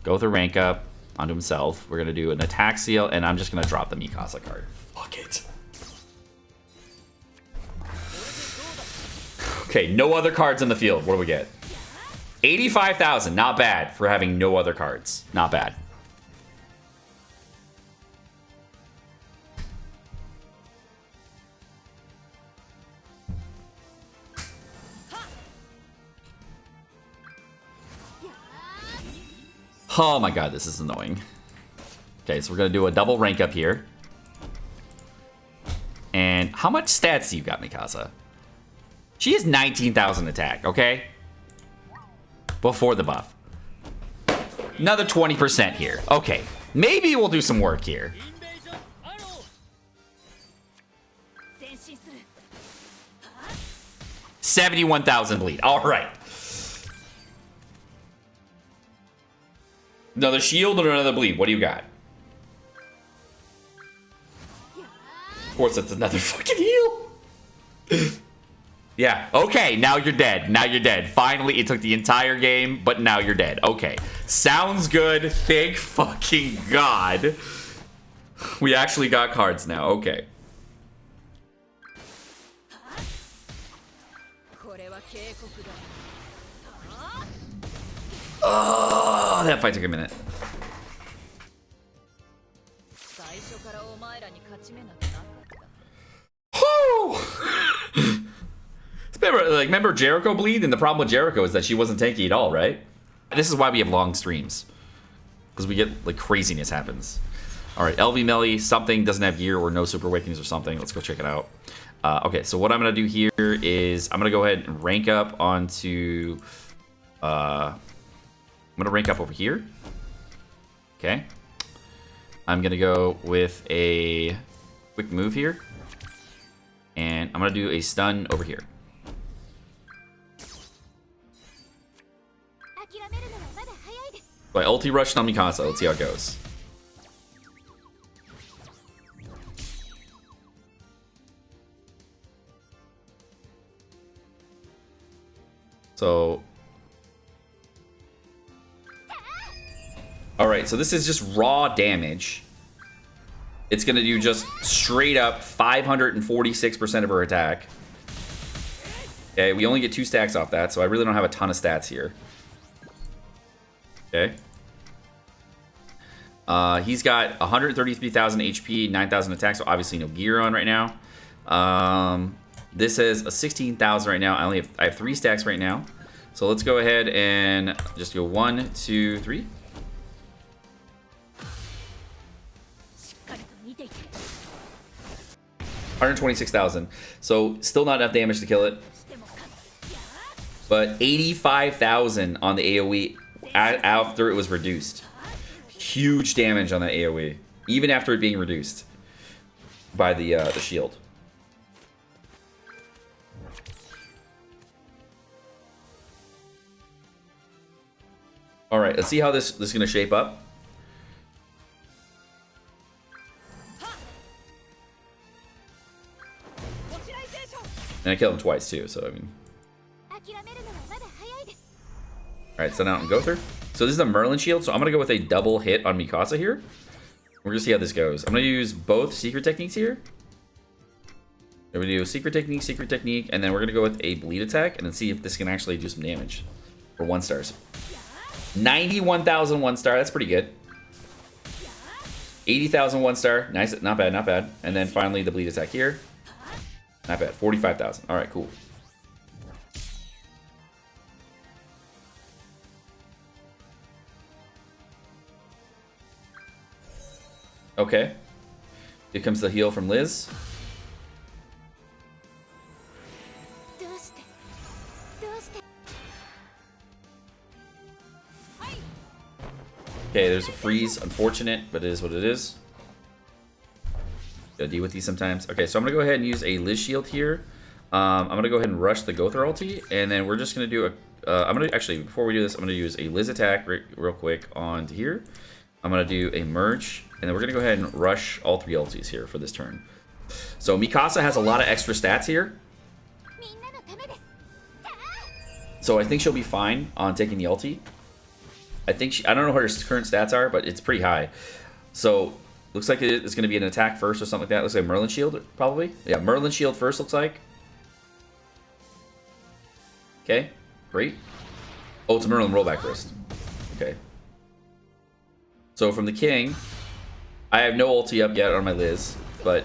Go with a rank up onto himself. We're gonna do an attack seal, and I'm just gonna drop the Mikasa card. Fuck it. Okay, no other cards in the field. What do we get? 85,000, not bad for having no other cards. Not bad. Oh my god, this is annoying. Okay, so we're gonna do a double rank up here. And how much stats do you got, Mikasa? She has 19,000 attack, okay? Before the buff. Another 20% here. Okay, maybe we'll do some work here. 71,000 bleed. All right. Another shield or another bleed? What do you got? Of course, it's another fucking heal. Yeah, okay, now you're dead. Now you're dead. Finally, it took the entire game, but now you're dead. Okay, sounds good. Thank fucking God. We actually got cards now. Okay. Oh, that fight took a minute. Remember Jericho bleed? And the problem with Jericho is that she wasn't tanky at all, right? This is why we have long streams. Because we get, like, craziness happens. Alright, LV Melly, something doesn't have gear or no super awakenings or something. Let's go check it out. Okay, so what I'm going to do here is I'm going to go ahead and rank up onto... I'm going to rank up over here. Okay. I'm going to go with a quick move here. And I'm going to do a stun over here. So I ulti rushed on Mikasa. Let's see how it goes. So... alright, so this is just raw damage. It's going to do just straight up 546% of her attack. Okay, we only get 2 stacks off that, so I really don't have a ton of stats here. Okay. He's got 133,000 HP, 9,000 attack, so obviously no gear on right now. This is a 16,000 right now. I have 3 stacks right now. So let's go ahead and just go 1, 2, 3. 126,000. So still not enough damage to kill it. But 85,000 on the AoE after it was reduced. Huge damage on that AoE, even after it being reduced by the shield. All right, let's see how this is going to shape up. And I killed him twice too, so I mean. Alright, send out and go through. So this is a Merlin shield, so I'm gonna go with a double hit on Mikasa here. We're gonna see how this goes. I'm gonna use both secret techniques here. We're gonna do a secret technique, and then we're gonna go with a bleed attack and then see if this can actually do some damage. For 1 stars. 91,000 1 star, that's pretty good. 80,000 1 star, nice, not bad, not bad. And then finally the bleed attack here. Not bad, 45,000. All right, cool. Okay. Here comes the heal from Liz. Okay, there's a freeze. Unfortunate, but it is what it is. Gotta deal with these sometimes. Okay, so I'm gonna go ahead and use a Liz shield here. I'm gonna go ahead and rush the Gothar ulti, and then we're just gonna do a. I'm gonna actually, before we do this, I'm gonna use a Liz attack real quick onto here. I'm gonna do a merge, and then we're gonna go ahead and rush all 3 ultis here for this turn. So Mikasa has a lot of extra stats here, so I think she'll be fine on taking the ulti. I think I don't know what her current stats are, but it's pretty high. So looks like it's going to be an attack first or something like that. Looks like Merlin shield probably. Yeah, Merlin shield first looks like. Okay, great. Oh, it's a Merlin rollback first. Okay. So from the King, I have no ulti up yet on my Liz, but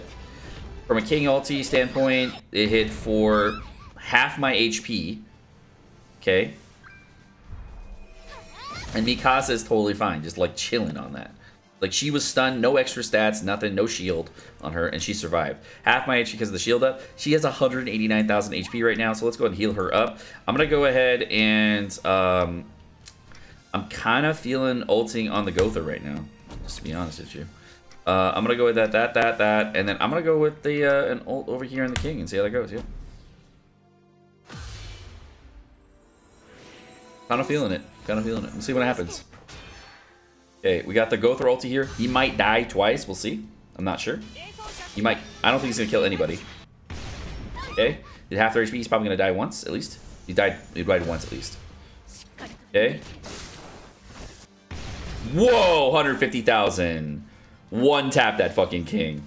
from a King ulti standpoint, it hit for half my HP. Okay. And Mikasa is totally fine, just like chilling on that. Like she was stunned, no extra stats, nothing, no shield on her, and she survived. Half my HP because of the shield up. She has 189,000 HP right now, so let's go ahead and heal her up. I'm gonna go ahead and I'm kind of feeling ulting on the Gothar right now, just to be honest with you. I'm gonna go with that, and then I'm gonna go with the an ult over here on the King and see how that goes. Yeah. Kind of feeling it. We'll see what happens. Okay, we got the Gothar ulti here. He might die twice. We'll see. I'm not sure. He might. I don't think he's gonna kill anybody. Okay. Did half their HP. He's probably gonna die once at least. He died once at least. Okay. Whoa, 150,000. One tap that fucking King.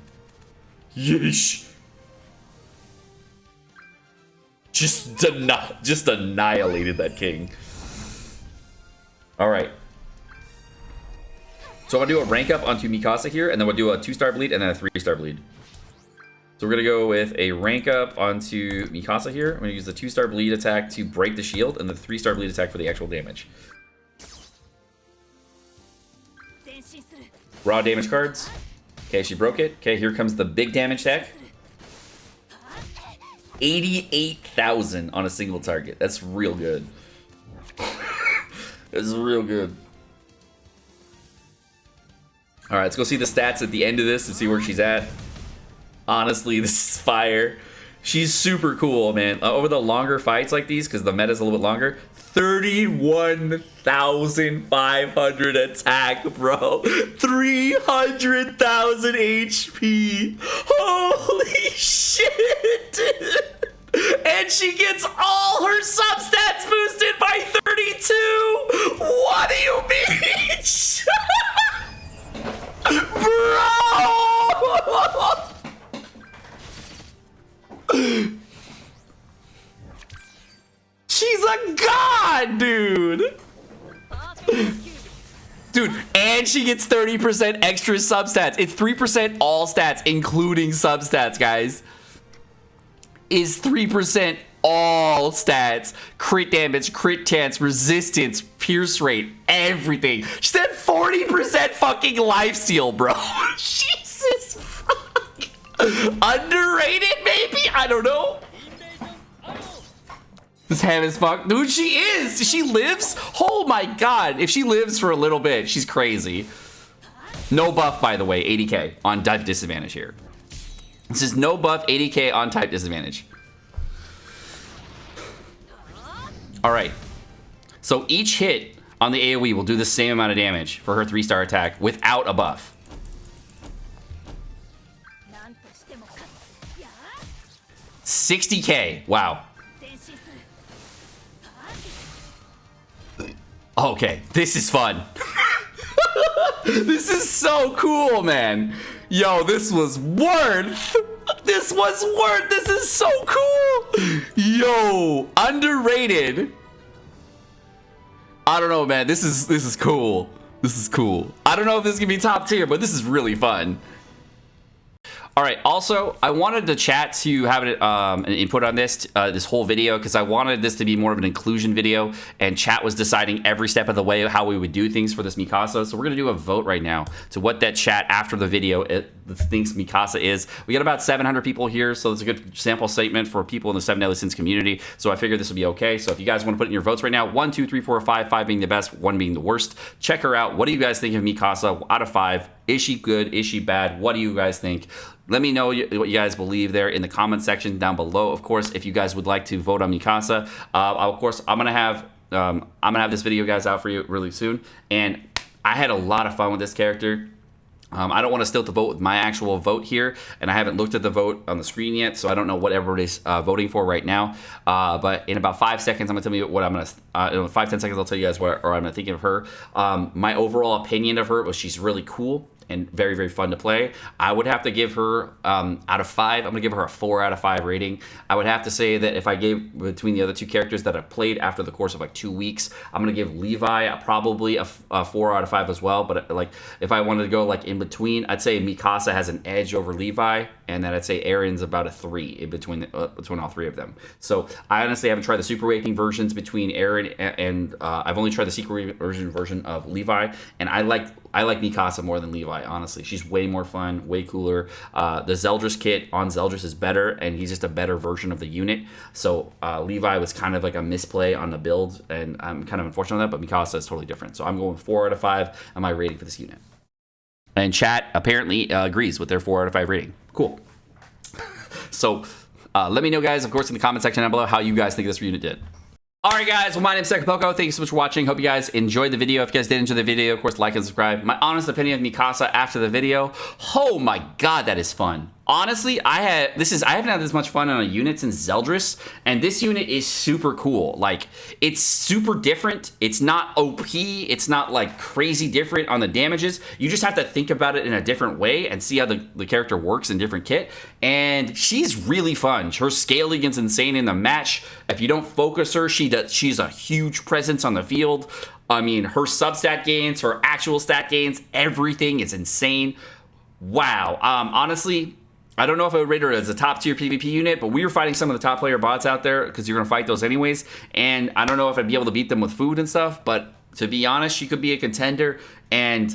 Yeesh. Just annihilated that King. All right. So I'm gonna do a rank up onto Mikasa here, and then we'll do a 2-star bleed and then a 3-star bleed. So we're gonna go with a rank up onto Mikasa here. I'm gonna use the 2-star bleed attack to break the shield, and the 3-star bleed attack for the actual damage. Raw damage cards. Okay, she broke it. Okay, here comes the big damage attack. 88,000 on a single target. That's real good. That's real good. All right, let's go see the stats at the end of this and see where she's at. Honestly, this is fire. She's super cool, man. Over the longer fights like these, because the meta's a little bit longer, 31,500 attack, bro. 300,000 HP. Holy shit, dude. And she gets all her substats boosted by 32. What do you mean? Bro! She's a god, dude! Dude, and she gets 30% extra substats. It's 3% all stats, including substats, guys. Is 3% all stats. Crit damage, crit chance, resistance, pierce rate, everything. She said 40% fucking lifesteal, bro. Jesus fuck. Underrated, maybe? I don't know. This ham is fuck. Dude, she is. She lives? Oh my god. If she lives for a little bit, she's crazy. No buff, by the way, 80k on type disadvantage here. This is no buff, 80k on type disadvantage. All right. So each hit on the AoE will do the same amount of damage for her 3-star attack without a buff. 60k. Wow. Okay, this is fun. This is so cool, man. Yo, this was worth. This was worth. This is so cool. Yo, underrated. I don't know, man. This is cool. This is cool. I don't know if this can be top tier, but this is really fun. All right. Also, I wanted the chat to have an input on this this whole video because I wanted this to be more of an inclusion video, and chat was deciding every step of the way how we would do things for this Mikasa. So we're gonna do a vote right now to what that chat after the video thinks Mikasa is. We got about 700 people here, so it's a good sample statement for people in the 7 Deadly Sins community. So I figured this would be okay. So if you guys want to put in your votes right now, 1, 2, 3, 4, 5, 5 being the best, 1 being the worst. Check her out. What do you guys think of Mikasa out of 5? Is she good? Is she bad? What do you guys think? Let me know what you guys believe there in the comment section down below. Of course, if you guys would like to vote on Mikasa, of course, I'm gonna have this video, guys, out for you really soon. And I had a lot of fun with this character. I don't want to still to vote with my actual vote here, and I haven't looked at the vote on the screen yet, so I don't know what everybody's voting for right now. But in about 5 seconds, I'm gonna tell you what I'm gonna. In 5-10 seconds, I'll tell you guys what I'm thinking of her. My overall opinion of her was she's really cool and very, very fun to play. I would have to give her, out of 5, I'm gonna give her a 4 out of 5 rating. I would have to say that if I gave between the other 2 characters that I've played after the course of like 2 weeks, I'm gonna give Levi probably a 4 out of 5 as well. But like, if I wanted to go like in between, I'd say Mikasa has an edge over Levi, and then I'd say Erin's about a 3 in between all 3 of them. So I honestly haven't tried the super rating versions between Erin and I've only tried the secret version of Levi, and I like Mikasa more than Levi, honestly. She's way more fun, way cooler. The Zeldris kit on Zeldris is better, and he's just a better version of the unit. So Levi was kind of like a misplay on the build, and I'm kind of unfortunate on that, but Mikasa is totally different. So I'm going 4 out of 5 on my rating for this unit. And chat apparently agrees with their 4 out of 5 rating. Cool. So let me know, guys, of course, in the comment section down below how you guys think this unit did. Alright guys, well, my name's Sekapoko. Thank you so much for watching. Hope you guys enjoyed the video. If you guys did enjoy the video, of course, like and subscribe. My honest opinion of Mikasa after the video. Oh my god, that is fun. Honestly, I haven't had this much fun on a unit since Zeldris, and this unit is super cool. Like, it's super different. It's not OP. It's not like crazy different on the damages. You just have to think about it in a different way and see how the character works in different kit. And she's really fun. Her scaling is insane in the match. If you don't focus her, she's a huge presence on the field. I mean, her substat gains, her actual stat gains, everything is insane. Wow. Honestly, I don't know if I would rate her as a top tier PvP unit, but we were fighting some of the top player bots out there because you're going to fight those anyways. And I don't know if I'd be able to beat them with food and stuff, but to be honest, she could be a contender, and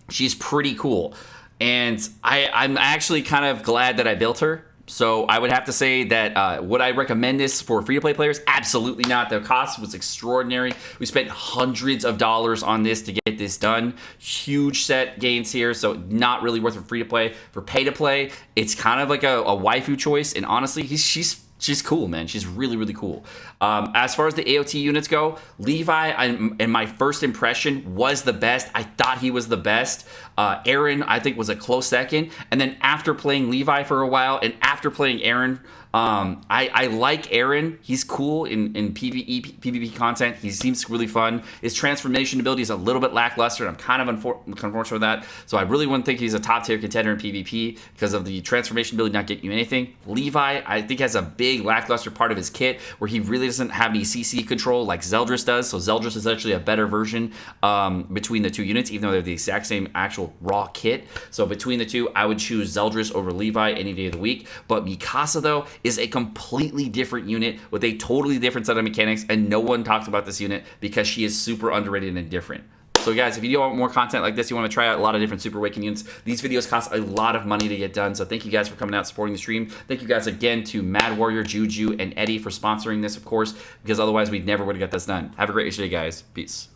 she's pretty cool. And I'm actually kind of glad that I built her. So I would have to say that would I recommend this for free-to-play players? Absolutely not. The cost was extraordinary. We spent hundreds of dollars on this to get this done. Huge set gains here, so not really worth it for free-to-play. For pay-to-play, it's kind of like a waifu choice, and honestly, she's cool, man. She's really, really cool. As far as the AOT units go, Levi, in my first impression, was the best. I thought he was the best. Eren, I think, was a close second. And then after playing Levi for a while, and after playing Eren, I like Eren. He's cool in PvE, PvP content. He seems really fun. His transformation ability is a little bit lackluster, and I'm kind of unfortunate with that. So I really wouldn't think he's a top tier contender in PvP because of the transformation ability not getting you anything. Levi, I think, has a big lackluster part of his kit where he really doesn't have any CC control like Zeldris does. So Zeldris is actually a better version between the 2 units, even though they're the exact same actual actual raw kit. So between the two, I would choose Zeldris over Levi any day of the week. But Mikasa, though, is a completely different unit with a totally different set of mechanics, and no one talks about this unit because she is super underrated and different. So guys, if you want more content like this, you want to try out a lot of different Super Awakening units, these videos cost a lot of money to get done. So thank you guys for coming out supporting the stream. Thank you guys again to Mad Warrior, Juju, and Eddie for sponsoring this, of course, because otherwise we never would have got this done. Have a great day, guys. Peace.